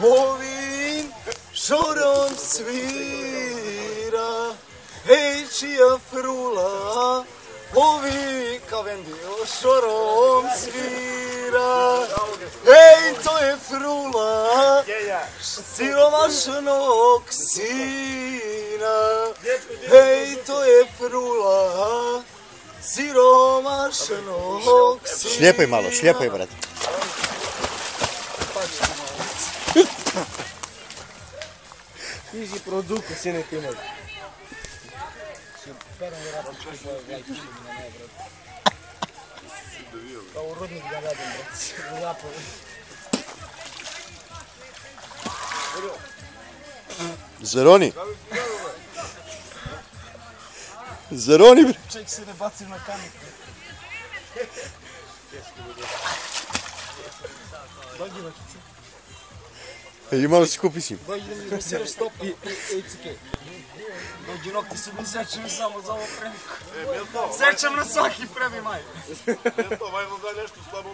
ovim žorom svira, hej čija frula, ovim kavendio žorom svira, hej to je frula, siromašnog sina, hej to je frula, siromašnog sina. Šljepaj malo, šljepaj, brate. Tiži produku, sine ti imali. Kao rodnik da radim, brate. Zeroni. Zeroni, bre. Ček se ne bacim na kamen. Dođi vačice. Malo si kupi si. Dođi da mi izmasiraš stop i cike. Dođi nokti su mi sečem samo za ovo premiku. Sečem na svaki premi maj. Maj vam da nešto slabo